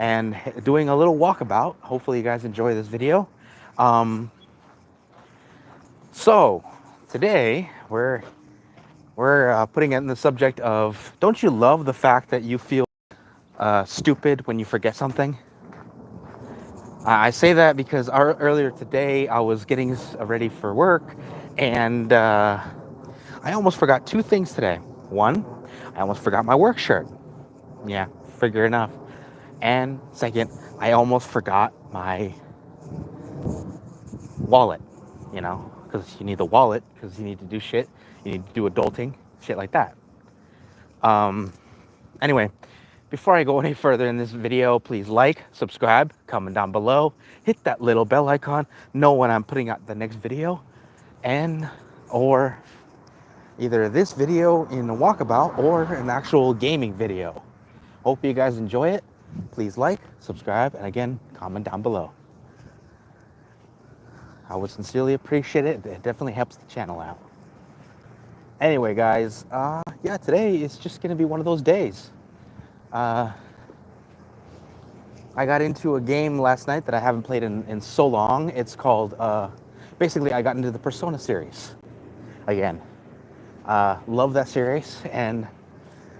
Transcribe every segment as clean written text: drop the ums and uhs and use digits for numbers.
and doing a little walkabout. Hopefully you guys enjoy this video. Um, so today we're putting it in the subject of, don't you love the fact that you feel stupid when you forget something? I say that because earlier today I was getting ready for work, and I almost forgot two things today. One, I almost forgot my work shirt. Yeah, figure enough. And second, I almost forgot my wallet, because you need the wallet because you need to do shit. You need to do adulting, shit like that. Um, anyway, before I go any further in this video, please like, subscribe, comment down below, hit that little bell icon, know when I'm putting out the next video, and or either this video in a walkabout or an actual gaming video. Hope you guys enjoy it. Please like, subscribe, and again, comment down below. I would sincerely appreciate it. It definitely helps the channel out. Anyway, guys, yeah, today is just gonna be one of those days. I got into a game last night that I haven't played in so long. It's called, basically I got into the Persona series again. Love that series, and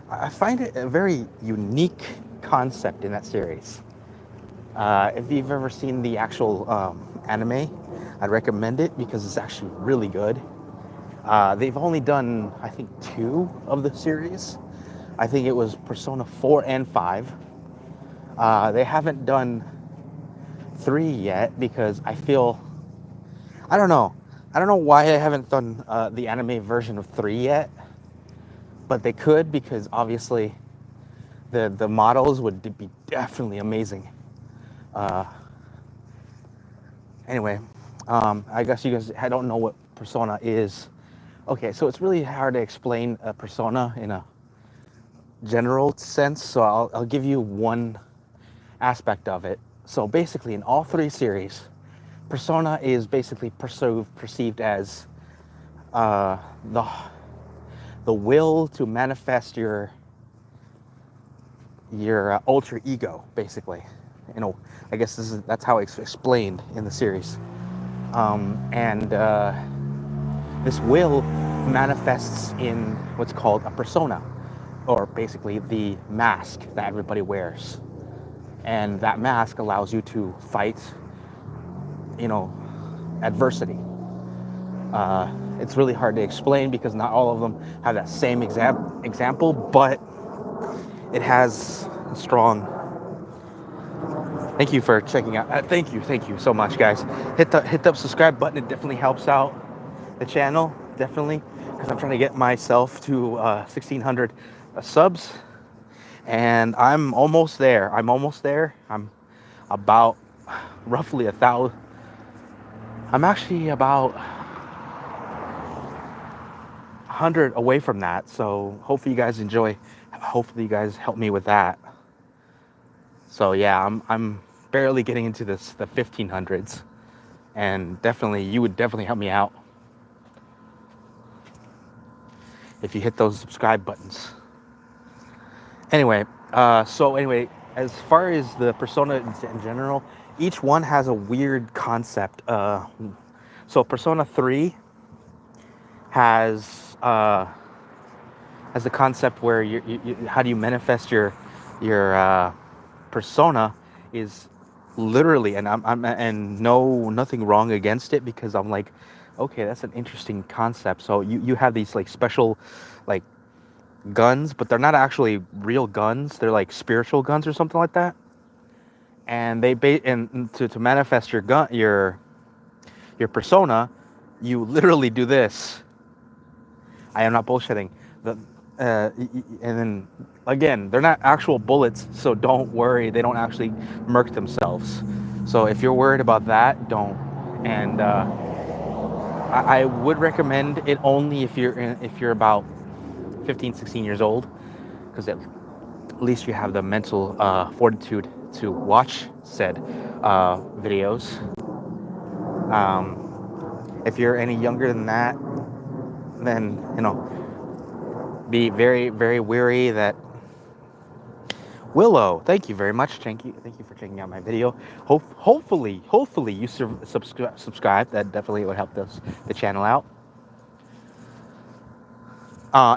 I find it a very unique concept in that series. If you've ever seen the actual anime, I'd recommend it because it's actually really good. They've only done, I think, 2 of the series. I think it was Persona 4 and 5. They haven't done 3 yet because I don't know why I haven't done the anime version of 3 yet, but they could, because obviously the models would be definitely amazing. Anyway, I guess you guys, I don't know what Persona is. Okay, so it's really hard to explain a Persona in a general sense, so I'll give you one aspect of it. So basically, in all 3 series, Persona is basically perceived as the will to manifest your alter ego, basically. I guess that's how it's explained in the series. And this will manifests in what's called a persona, or basically the mask that everybody wears. And that mask allows you to fight, adversity. It's really hard to explain because not all of them have that same example, but it has a strong. Thank you for checking out. Thank you so much, guys. Hit the subscribe button. It definitely helps out the channel, definitely, because I'm trying to get myself to 1,600 subs, and I'm almost there. I'm about roughly 1,000. I'm actually about 100 away from that. So hopefully you guys enjoy. Hopefully you guys help me with that. So yeah, I'm barely getting into the 1,500s, and definitely you would definitely help me out if you hit those subscribe buttons. Anyway, as far as the Persona in general, each one has a weird concept. So Persona 3 has the concept where how do you manifest your persona is literally, and nothing wrong against it, because I'm like, okay, that's an interesting concept. So you have these like special like guns, but they're not actually real guns. They're like spiritual guns or something like that. And to manifest your gun, your persona, you literally do this. I am not bullshitting. And then again, they're not actual bullets, so don't worry. They don't actually murk themselves. So if you're worried about that, don't. And I would recommend it only if you're about 15, 16 years old, because at least you have the mental fortitude to watch said videos. If you're any younger than that, then be very, very wary that Willow, thank you very much. Thank you for checking out my video. Hopefully you subscribe. That definitely would help the channel out.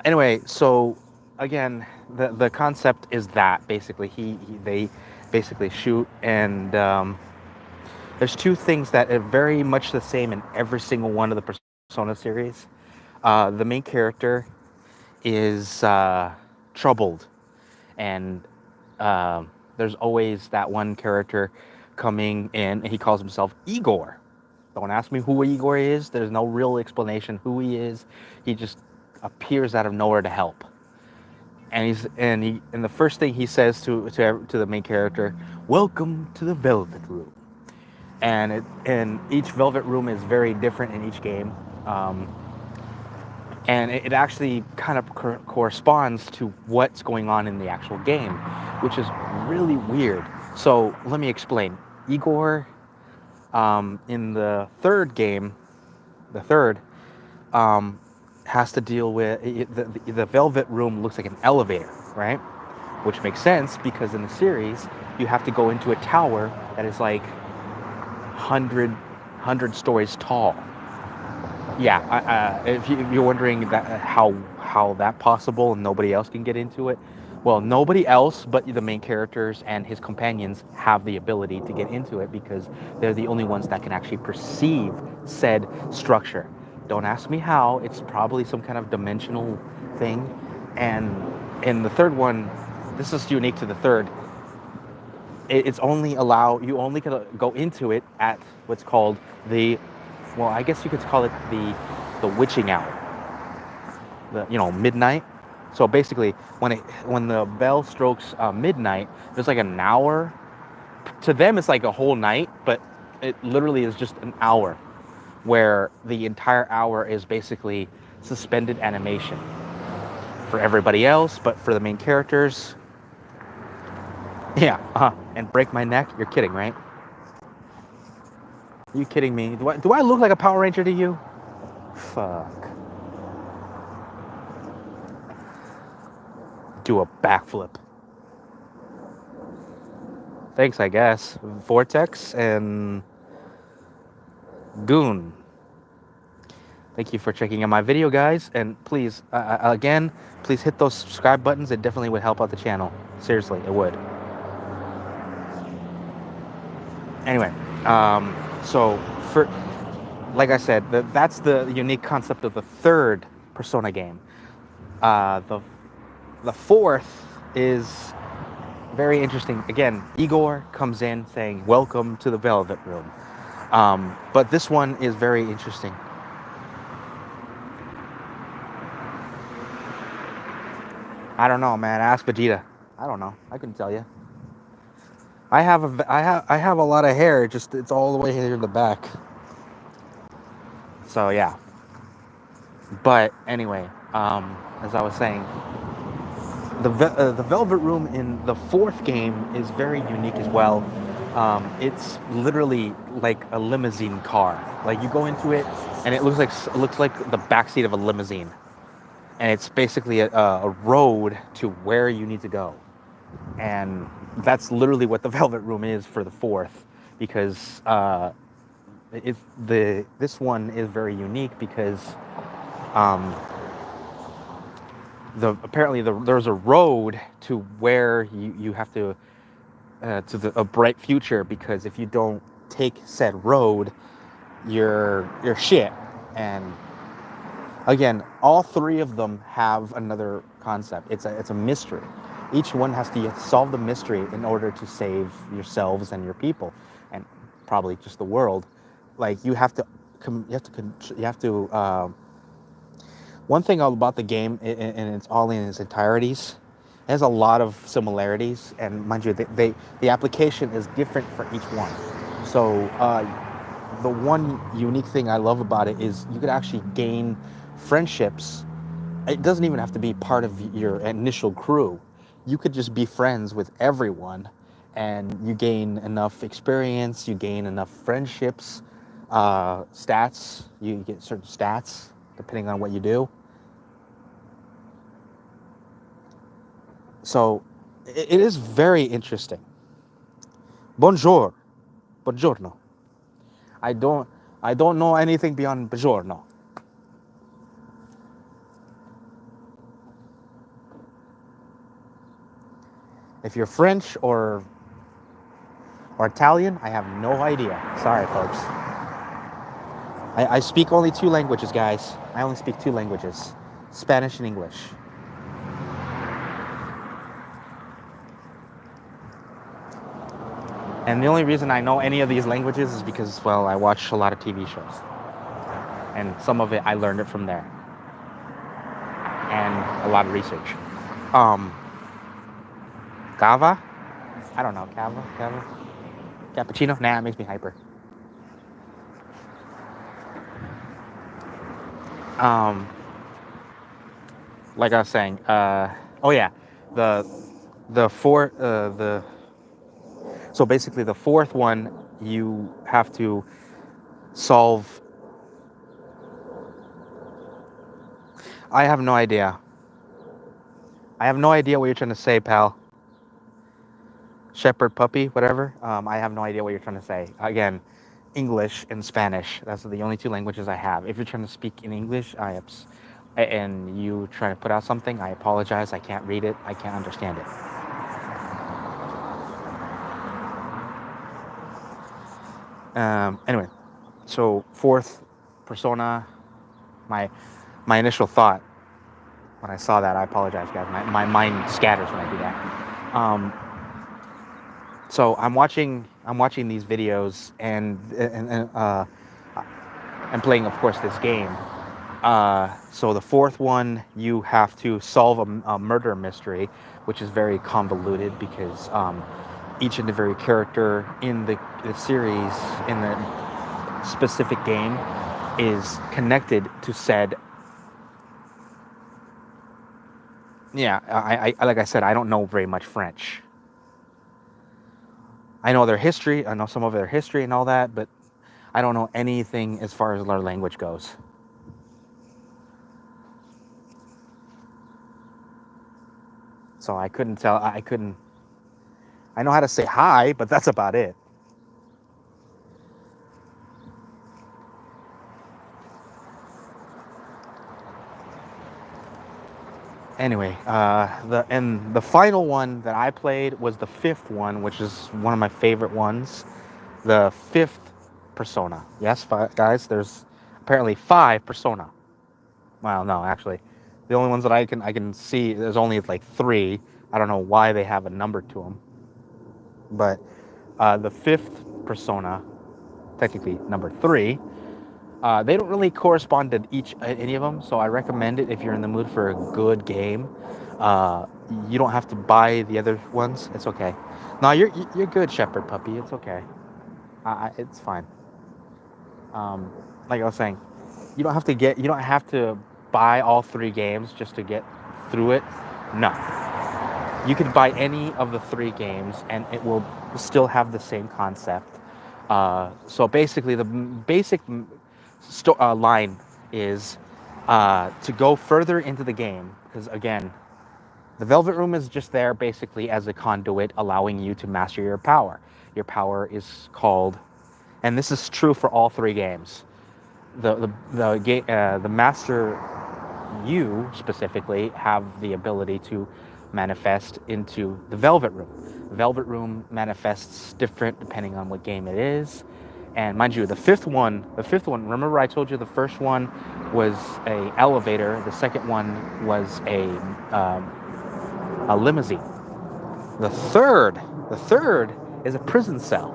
Anyway, so again, the concept is that basically they basically shoot, and there's two things that are very much the same in every single one of the Persona series. The main character is troubled, and there's always that one character coming in, and he calls himself Igor. Don't ask me who Igor is. There's no real explanation who he is. He just appears out of nowhere to help. And the first thing he says to the main character, "Welcome to the Velvet Room." And each Velvet Room is very different in each game. And it actually kind of corresponds to what's going on in the actual game, which is really weird. So let me explain. Igor, in the third game, has to deal with the Velvet Room. Looks like an elevator, right? Which makes sense because in the series you have to go into a tower that is like 100 stories tall. Yeah, if you're wondering that how that possible and nobody else can get into it, well, nobody else but the main characters and his companions have the ability to get into it because they're the only ones that can actually perceive said structure. Don't ask me how. It's probably some kind of dimensional thing. And in the third one, this is unique to the third. It's only you only can go into it at what's called well, I guess you could call it the witching hour, midnight. So basically, when the bell strokes midnight, there's like an hour. To them, it's like a whole night, but it literally is just an hour, where the entire hour is basically suspended animation for everybody else, but for the main characters, yeah, and break my neck. You're kidding, right? You kidding me? Do I look like a Power Ranger to you? Fuck. Do a backflip. Thanks, I guess. Vortex and Goon. Thank you for checking out my video, guys. And please, again, please hit those subscribe buttons. It definitely would help out the channel. Seriously, it would. Anyway, so like I said, that's the unique concept of the third Persona game. The fourth is very interesting. Again, Igor comes in saying, "Welcome to the Velvet Room." But this one is very interesting. I don't know, man. Ask Vegeta. I don't know. I couldn't tell you. I have a lot of hair. Just it's all the way here in the back. So yeah. But anyway, as I was saying, the Velvet Room in the fourth game is very unique as well. It's literally like a limousine car. Like you go into it, and it looks like the backseat of a limousine, and it's basically a road to where you need to go. And that's literally what the Velvet Room is for the fourth, because this one is very unique because apparently there's a road to where you have to a bright future, because if you don't take said road, you're shit. And again, all three of them have another concept. It's a mystery. Each one has to solve the mystery in order to save yourselves and your people, and probably just the world. Like you have to. One thing about the game, and it's all in its entireties, it has a lot of similarities, and mind you, the application is different for each one. So the one unique thing I love about it is you could actually gain friendships. It doesn't even have to be part of your initial crew. You could just be friends with everyone, and you gain enough experience, you gain enough friendships, stats, you get certain stats depending on what you do. So It is very interesting. Bonjour, buongiorno. I don't I don't know anything beyond buongiorno. If you're French or Italian, I have no idea. Sorry, folks. I speak only two languages, guys. I only speak two languages, Spanish and English. And the only reason I know any of these languages is because, well, I watch a lot of TV shows. And some of it, I learned it from there. And a lot of research. Cava? I don't know. Cava? Cappuccino? Nah, it makes me hyper. Like I was saying, oh yeah, the four the so basically the fourth one you have to solve. I have no idea. I have no idea what you're trying to say, pal. Shepherd puppy, whatever. I have no idea what you're trying to say. Again, English and Spanish. That's the only two languages I have. If you're trying to speak in English, and you trying to put out something, I apologize. I can't read it. I can't understand it. Anyway, so fourth persona, my initial thought when I saw that, I apologize, guys. My mind scatters when I do that. So I'm watching these videos and playing, of course, this game. So the fourth one, you have to solve a murder mystery, which is very convoluted because each and every character in the series, in the specific game, is connected to said. Yeah, I like I said, I don't know very much French. I know their history, I know some of their history and all that, but I don't know anything as far as their language goes. So I couldn't tell, I know how to say hi, but that's about it. Anyway, the final one that I played was the fifth one, which is one of my favorite ones. The fifth persona. Yes, guys, there's apparently 5 persona. Well, no, actually, the only ones that I can see, there's only like 3. I don't know why they have a number to them. But the fifth persona, technically number 3, they don't really correspond to any of them. So I recommend it if you're in the mood for a good game. You don't have to buy the other ones. It's okay. No, you're good, Shepherd Puppy. It's okay. It's fine. Like I was saying, you don't have to buy all 3 games just to get through it. No. You can buy any of the 3 games and it will still have the same concept. So basically, the basic line is to go further into the game, because again, the Velvet Room is just there basically as a conduit, allowing you to master your power. Your power is called, and this is true for all 3 games. The master, you specifically have the ability to manifest into the Velvet Room. The Velvet Room manifests different depending on what game it is. And mind you, the fifth one, remember I told you the first one was a elevator, the second one was a limousine. The third is a prison cell.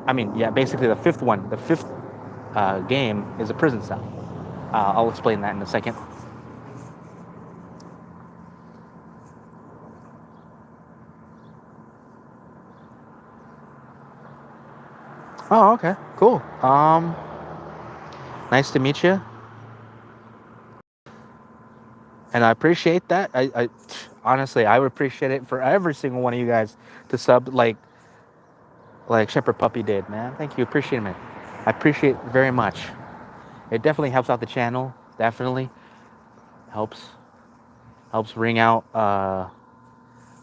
I mean, yeah, basically the fifth game is a prison cell. I'll explain that in a second. Oh, okay, cool. Nice to meet you. And I appreciate that. I honestly, I would appreciate it for every single one of you guys to sub like Shepherd Puppy did, man. Thank you, appreciate it. I appreciate it very much. It definitely helps out the channel. Definitely helps ring out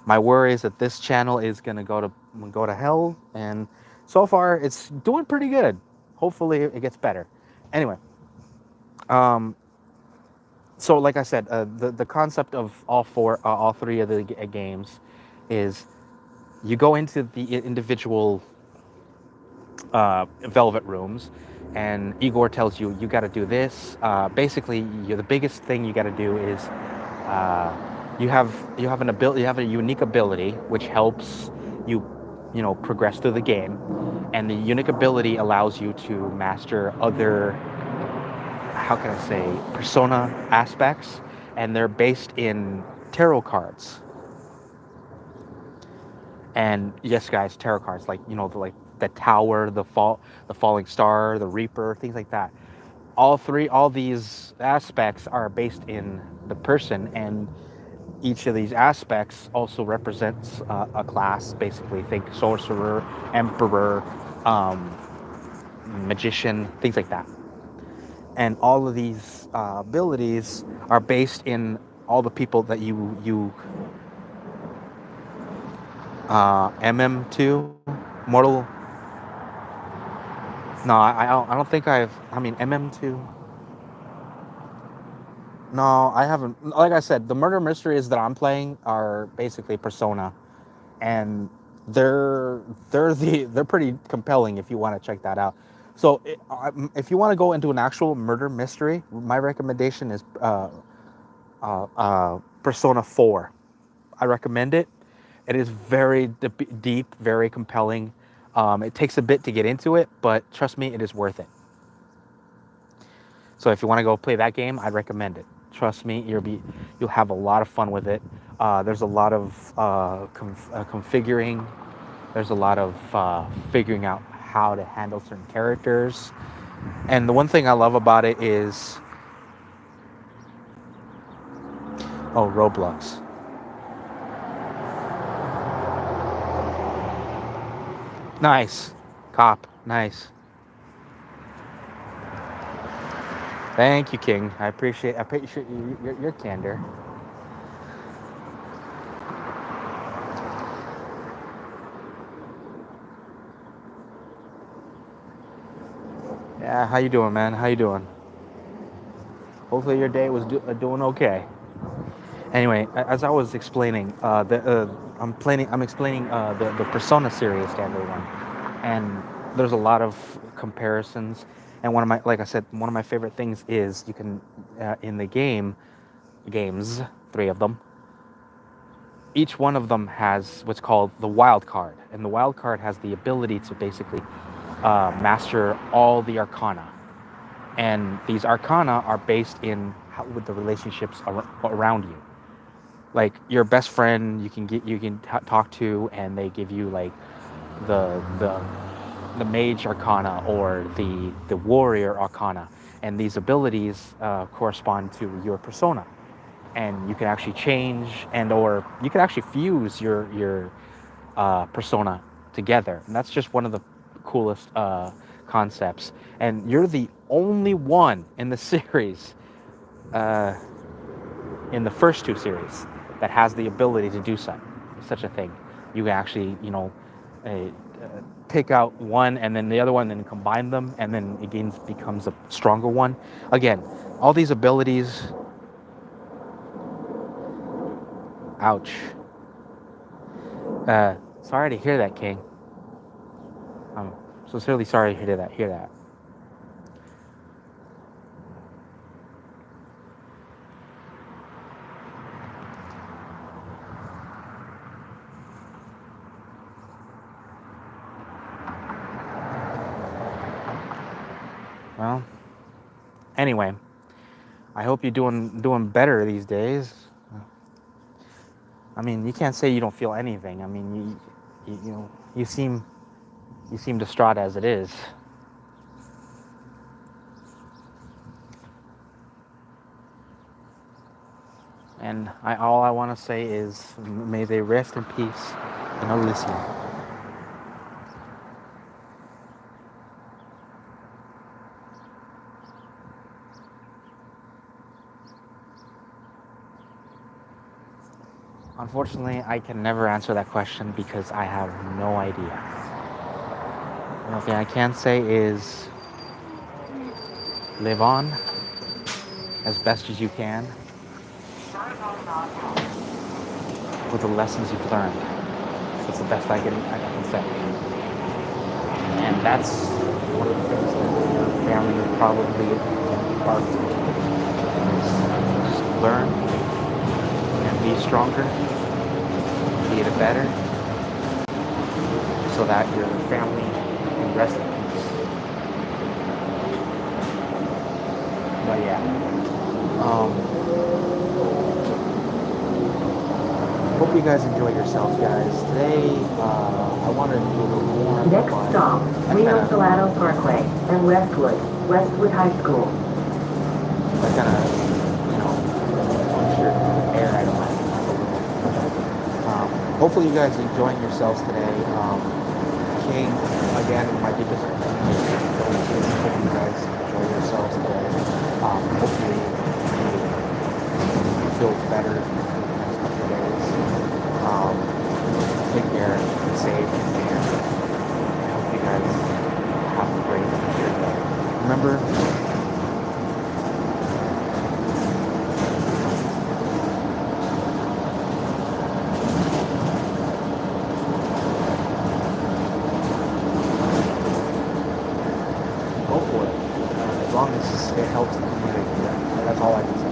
My worry is that this channel is gonna go to hell, and so far it's doing pretty good. Hopefully it gets better. Anyway, um, so like I said, the concept of all three of the games is you go into the individual velvet rooms, and Igor tells you you got to do this. Basically, the biggest thing you got to do is uh, you have an ability, you have a unique ability which helps you, progress through the game, and the unique ability allows you to master other, how can I say, persona aspects, and they're based in tarot cards. And yes, guys, tarot cards, like the tower, the falling star, the reaper, things like that. All these aspects are based in the person, and each of these aspects also represents a class. Basically, think sorcerer, emperor, um, magician, things like that. And all of these abilities are based in all the people that you MM2 Mortal. No, I don't think I've. I mean, MM2. No, I haven't. Like I said, the murder mysteries that I'm playing are basically Persona, and they're they're pretty compelling if you want to check that out. So if you want to go into an actual murder mystery, my recommendation is Persona 4. I recommend it. It is very deep, very compelling. It takes a bit to get into it, but trust me, it is worth it. So if you want to go play that game, I'd recommend it. Trust me, you'll have a lot of fun with it. There's a lot of configuring. There's a lot of figuring out how to handle certain characters. And the one thing I love about it is, oh, Roblox. Nice, cop. Nice. Thank you, King. I appreciate your candor. Yeah, how you doing, man? How you doing? Hopefully your day was doing okay. Anyway, as I was explaining, I'm explaining the Persona series standard one, and there's a lot of comparisons. And like I said, one of my favorite things is you can, in the games, three of them, each one of them has what's called the wild card, and the wild card has the ability to basically master all the arcana. And these arcana are based in with the relationships around you. Like your best friend, you can talk to, and they give you like the the the mage arcana or the warrior arcana, and these abilities correspond to your persona, and you can actually change, and or you can actually fuse your persona together, and that's just one of the coolest concepts. And you're the only one in the series, uh, in the first two series, that has the ability to do such a thing. You can actually, pick out one and then the other one, and then combine them, and then it becomes a stronger one. Again, all these abilities. Ouch. Sorry to hear that, King. I'm sincerely sorry to hear that. Well, anyway, I hope you're doing better these days. I mean, you can't say you don't feel anything. I mean, you seem distraught as it is. And all I want to say is, may they rest in peace in Elysium. Unfortunately, I can never answer that question because I have no idea. The only thing I can say is live on as best as you can with the lessons you've learned. That's the best I can say. And that's one of the things that your family would probably impart to you. Is just learn and be stronger, be the better, so that your family can rest in peace. But yeah, hope you guys enjoy yourselves, guys. Today, I wanted to do a little more. Next stop, Rio Salado Parkway and Westwood High School. I kind of, punctured air out of my mouth a little. Hopefully you guys are enjoying yourselves today. King, again, my deepest condolences. Hope you guys enjoy yourselves today. Hopefully you feel better in the next couple of days. Take care, be safe, and I hope you guys have a great day. Remember, go for it. As long as it helps the community. That's all I can say.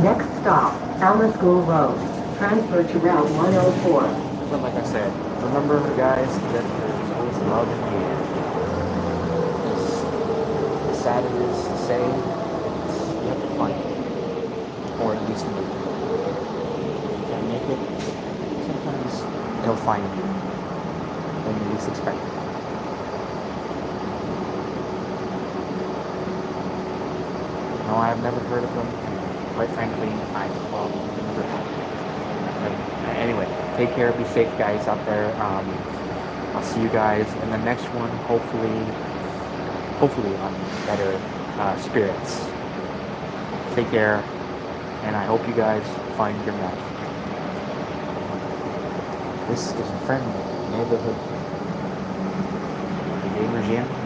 Next stop, Alma School Road. Transfer to Route 104. But like I said, remember, guys, that there's always love in the air. As sad it is to say, you have to find it. Or at least make it. If you can't make it, sometimes it'll find you when you least expect it. No, I've never heard of them. Quite frankly, well, never have. Anyway, take care. Be safe, guys, out there. I'll see you guys in the next one. Hopefully on better spirits. Take care, and I hope you guys find your match. This is a friendly neighborhood GAMERDJINN.